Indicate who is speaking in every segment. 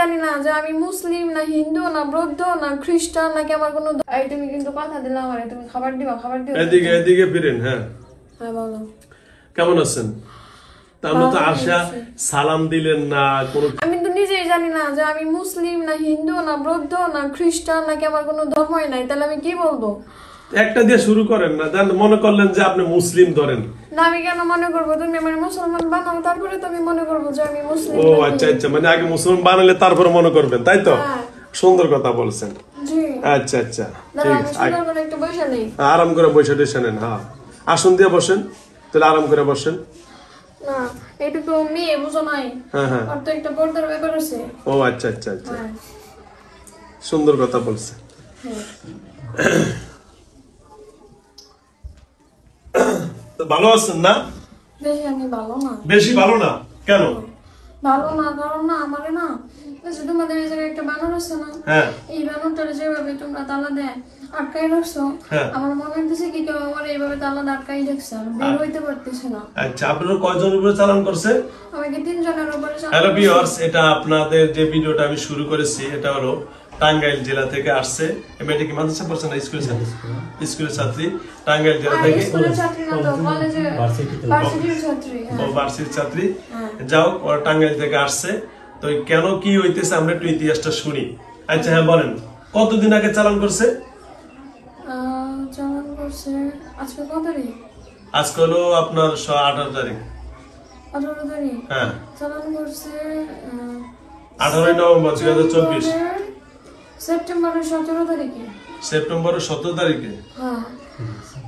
Speaker 1: জানি না যে আমি মুসলিম না হিন্দু না বৌদ্ধ না খ্রিস্টান নাকি আমার কোনো তুমি কিন্তু কথা দিলে আমারে তুমি খাবার দিবা
Speaker 2: এদিকে এদিকে ফিরেন। হ্যাঁ
Speaker 1: হ্যাঁ বলো
Speaker 2: কেমন আছেন? আমরা তো আশা সালাম দিলেন না কোনো।
Speaker 1: আমি তো নিজেই জানি না যে আমি মুসলিম না হিন্দু না বৌদ্ধ না খ্রিস্টান নাকি আমার কোনো ধর্মই নাই, তাহলে আমি কি বলবো?
Speaker 2: একটা দিয়ে শুরু করেন না, জান মনে করলেন যে আপনি মুসলিম ধরেন।
Speaker 1: না আমি কেন মনে করবো? তুমি আমার মুসলমান বানাও তারপরে তো আমি মনে করবো যে আমি মুসলিম।
Speaker 2: ও আচ্ছা আচ্ছা, মানে আগে মুসলমান বানালে তারপরে মনে করবেন, তাই তো? সুন্দর কথা বলছেন।
Speaker 1: জি
Speaker 2: আচ্ছা আচ্ছা ঠিক আছে,
Speaker 1: একটু বসে নেই,
Speaker 2: আরাম করে বসে টসে নেন। হ্যাঁ আসন দিয়ে বসেন, তাহলে আরাম করে বসেন।
Speaker 1: না এটা তো মেয়ে বুঝো নাই।
Speaker 2: হ্যাঁ হ্যাঁ
Speaker 1: আর তো একটা পর্দার ব্যাপার আছে।
Speaker 2: ও আচ্ছা আচ্ছা আচ্ছা, সুন্দর কথা বলছে। ভালো আছেন না?
Speaker 1: বেশি আমি ভালো না।
Speaker 2: বেশি ভালো না কেন?
Speaker 1: ভালো না কারণ না আমারে না তোমাদের এই জায়গায় একটা বানর আছে না, এই বানরটারে যেভাবে তোমরা তালা দেয় আটকাই রাখছো, আমার মনে হইতেছে কি কেউ আমার এইভাবে তালা আটকাই রাখছে, আর বের হইতে পারতেছে না।
Speaker 2: আচ্ছা আপনারা কয়জনের উপরে চালান করছে?
Speaker 1: আমাকে 3 জনের উপরে চালান।
Speaker 2: হ্যালো ভিউয়ার্স, এটা আপনাদের যে ভিডিওটা আমি শুরু করেছি এটা হলো টাঙ্গাইল জেলা থেকে আসছে। মেয়েটা কি মাদ্রাসা পড়ছে না স্কুলের ছাত্রী? স্কুলের ছাত্রী, টাঙ্গাইল জেলা থেকে।
Speaker 1: স্কুলের ছাত্রী না তো কলেজে ভার্সিটির ছাত্রী।
Speaker 2: ও ভার্সিটির ছাত্রী, যাও ওরা টাঙ্গাইল থেকে আসছে। তো কেন কি হইতেছে আমরা একটু ইতিহাসটা শুনি। আচ্ছা হ্যাঁ বলেন, কতদিন আগে চালান করছে?
Speaker 1: চালান করছে আজকে কত তারিখ?
Speaker 2: আজকে হলো আপনার 18 তারিখ।
Speaker 1: 18 তারিখ?
Speaker 2: হ্যাঁ
Speaker 1: চালান করছে
Speaker 2: 18 নভেম্বর 2024,
Speaker 1: সেপ্টেম্বরের 17 তারিখে।
Speaker 2: সেপ্টেম্বরের 17 তারিখে?
Speaker 1: হ্যাঁ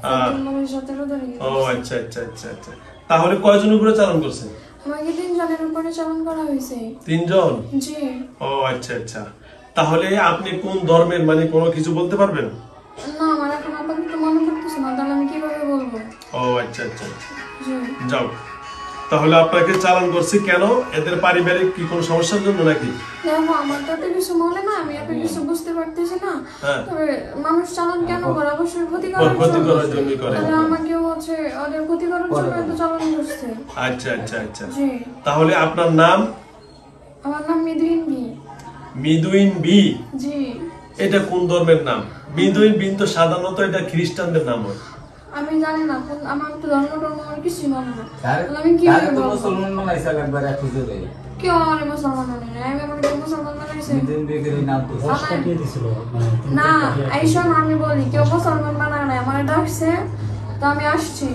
Speaker 1: সেপ্টেম্বরের 17 তারিখে।
Speaker 2: ও আচ্ছা আচ্ছা আচ্ছা আচ্ছা, তাহলে কয়জন উপরে চালান করছে?
Speaker 1: আমাকে 3 জনের উপরে চালান করা হয়েছে।
Speaker 2: 3 জন?
Speaker 1: জি।
Speaker 2: ও আচ্ছা আচ্ছা, তাহলে আপনি কোন ধর্মের মানে কোনো কিছু বলতে পারবেন?
Speaker 1: না আমার এখন আপাতত মনে করতেছে না, তাহলে আমি কিভাবে বলবো?
Speaker 2: ও আচ্ছা আচ্ছা আচ্ছা,
Speaker 1: জি।
Speaker 2: যাও তাহলে আপনাকে চালান করছে কেন? এদের পারিবারিক কি কোনো সমস্যার জন্য নাকি?
Speaker 1: দেখো আমার তো কিছু মনে না, আমি এত কিছু বুঝতে পারতেছি না। তবে মানুষ চালান কেন করে? অবশ্যই ক্ষতি করার জন্য করে। তাহলে আমাকে হচ্ছে ওদের ক্ষতি করার জন্য তো চালান করছে।
Speaker 2: আচ্ছা আচ্ছা আচ্ছা,
Speaker 1: জি।
Speaker 2: তাহলে আপনার নাম?
Speaker 1: আমার নাম মিদুইন বি।
Speaker 2: মিদুইন বি?
Speaker 1: জি।
Speaker 2: এটা কোন ধর্মের নাম? মিদুইন বি তো সাধারণত এটা খ্রিস্টানদের নাম হয়।
Speaker 1: আমি জানি না, আমার তো ধর্ম আমার কিছু মনে না। আমি কি বলবো?
Speaker 3: মুসলমান বানাইছে একবার খুঁজে দেই।
Speaker 1: কেউ আমার মুসলমান বানাই, আমি আমার মুসলমান বানাইছি।
Speaker 3: দিন বেগের নাম তো
Speaker 4: দিয়ে দিছিল
Speaker 1: না আইসো না, আমি বলি কেউ মুসলমান বানায় না, আমার ডাকছে তো আমি আসছি।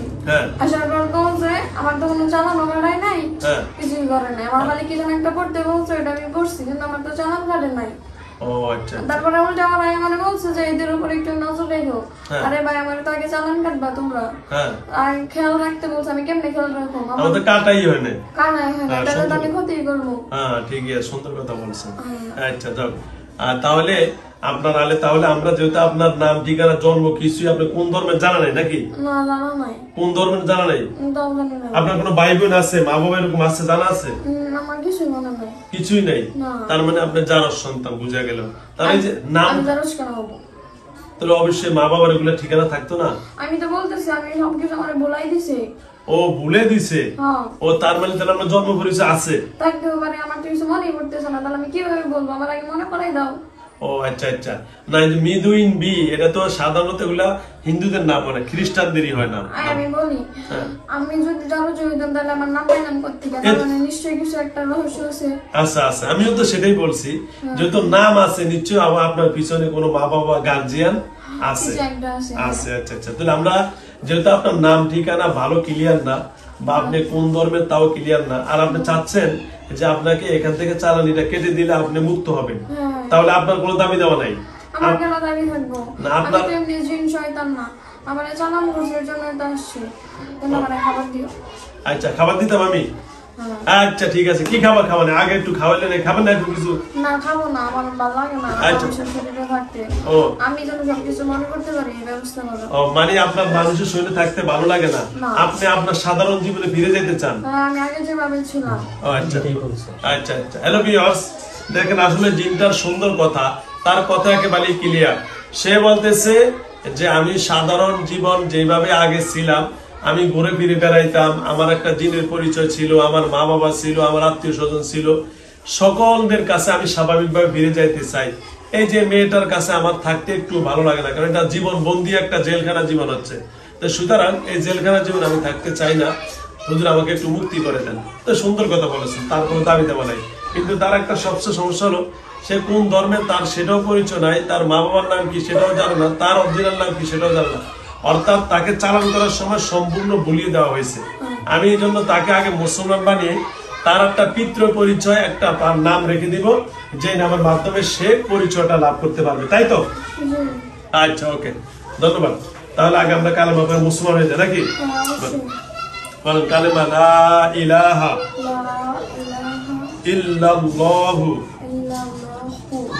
Speaker 1: আসার পর বলছে আমার তো কোনো চালানো কাটাই নাই, কিছুই করে নাই। আমার খালি কি যেন একটা পড়তে বলছে, এটা আমি পড়ছি কিন্তু আমার তো চালান কাটে নাই।
Speaker 2: ও আচ্ছা,
Speaker 1: তারপরে উল্টা আমার ভাই মানে বলছে যে এদের উপর একটু নজর রেখো। আরে ভাই আমার তো আগে চালান কাটবা তোমরা, আর খেয়াল রাখতে বলছে। আমি কেমনে খেয়াল রাখবো?
Speaker 2: আমাদের কাটাই হয় না,
Speaker 1: কাটাই হয় না, তাহলে তো আমি ক্ষতি করবো।
Speaker 2: হ্যাঁ ঠিক আছে, সুন্দর কথা বলছেন। আচ্ছা যাও, তাহলে আপনার আলে তাহলে আমরা যেহেতু আপনার নাম ঠিকানা জন্ম কিছুই আপনি কোন ধর্মের জানা নাই নাকি?
Speaker 1: না জানা নাই।
Speaker 2: কোন ধর্মের জানা নাই? আপনার কোনো ভাই বোন আছে, মা বাবা এরকম আছে জানা আছে?
Speaker 1: আমার কিছুই মনে নাই।
Speaker 2: কিছুই নাই? তার মানে আপনি জারজ সন্তান, বুঝা গেল। তাহলে যে নাম
Speaker 1: জারজ কেন হবো?
Speaker 2: তাহলে অবশ্যই মা বাবার এগুলো ঠিকানা থাকতো না?
Speaker 1: আমি তো বলতেছি আমি সবকিছু আমার বলাই দিছে।
Speaker 2: ও ভুলে দিছে? ও তার মানে তাহলে আপনার জন্ম পরিচয় আছে?
Speaker 1: থাকতেও পারে, আমার তো কিছু মনেই পড়তেছে না, তাহলে আমি কিভাবে বলবো? আমার আগে মনে করাই দাও।
Speaker 2: ও আচ্ছা আচ্ছা, না মিদুইন বি এটা তো সাধারণত এগুলা হিন্দুদের নাম হয় না, খ্রিস্টানদেরই হয় নাম।
Speaker 1: আমি বলি আমি যদি জারজ হইতাম তাহলে আমার নাম পাইলাম কোত্থেকে? তার মানে নিশ্চয়ই কিছু একটা রহস্য আছে।
Speaker 2: আচ্ছা আচ্ছা, আমিও তো সেটাই বলছি, যেহেতু নাম আছে নিশ্চয়ই আপনার পিছনে কোনো মা বাবা গার্জিয়ান আছে। আচ্ছা আচ্ছা আচ্ছা, তাহলে আমরা যেহেতু আপনার নাম ঠিকানা ভালো ক্লিয়ার না, বা আপনি কোন ধর্মের তাও ক্লিয়ার না, আর আপনি চাচ্ছেন যে আপনাকে এখান থেকে চালানিটা কেটে দিলে আপনি মুক্ত হবেন, তাহলে আপনার কোনো দাবি দেওয়া নাই।
Speaker 1: আমার কেন দাবি থাকবো? আমি তো এমনি জিন শয়তান না, আমার চালান করবার জন্য তো আসছি। তোমরা আমারে খাবার দিও।
Speaker 2: আচ্ছা খাবার দিতাম আমি? আচ্ছা ঠিক আছে, কি খাবার খাবেন? আগে একটু খাওয়াইলে না, খাবেন না একটু কিছু? না খাবো না, আমার ভালো লাগে না মানুষের শরীরে থাকতে। আমি যেন সবকিছু মনে করতে পারি এই ব্যবস্থা করো। ও মানে আপনার মানুষের শরীরে থাকতে ভালো লাগে না, আপনি আপনার সাধারণ জীবনে ফিরে যেতে চান?
Speaker 1: আমি আগে যেভাবে ছিলাম।
Speaker 2: আচ্ছা আচ্ছা আচ্ছা, হ্যালো ভিউয়ার্স, দেখেন আসলে জিনটার সুন্দর কথা, তার কথা একেবারে ক্লিয়ার। সে বলতেছে যে আমি সাধারণ জীবন যেভাবে আগে ছিলাম, আমি ঘুরে ফিরে বেড়াইতাম, আমার একটা জিনের পরিচয় ছিল, আমার মা বাবা ছিল, আমার আত্মীয় স্বজন ছিল, সকলদের কাছে আমি স্বাভাবিকভাবে ফিরে যাইতে চাই। এই যে মেয়েটার কাছে আমার থাকতে একটু ভালো লাগে না, কারণ এটা জীবন বন্দি একটা জেলখানা জীবন হচ্ছে। তো সুতরাং এই জেলখানা জীবন আমি থাকতে চাই না, হুজুর আমাকে একটু মুক্তি করে দেন। তো সুন্দর কথা বলেছেন, তার কোনো দাবি দেওয়া নাই। কিন্তু তার একটা সবচেয়ে সমস্যা হলো সে কোন ধর্মে তার সেটাও পরিচয় নাই, তার মা বাবার নাম কি সেটাও জানে না, তার অরিজিনাল নাম কি সেটাও জানে না। অর্থাৎ তাকে চালান করার সময় সম্পূর্ণ ভুলিয়ে দেওয়া হয়েছে। আমি এই জন্য তাকে আগে মুসলমান বানিয়ে তার একটা পিতৃ পরিচয়, একটা তার নাম রেখে দিব, যে নামের মাধ্যমে সে পরিচয়টা লাভ করতে পারবে, তাই তো? আচ্ছা, ওকে, ধন্যবাদ। তাহলে আগে আমরা কালেমা পড়ে মুসলমান হয়ে যাই নাকি? বলেন কালেমা লা ইলাহা ইল্লাল্লাহু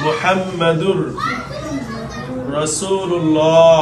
Speaker 2: মুহাম্মাদুর রাসূলুল্লাহ।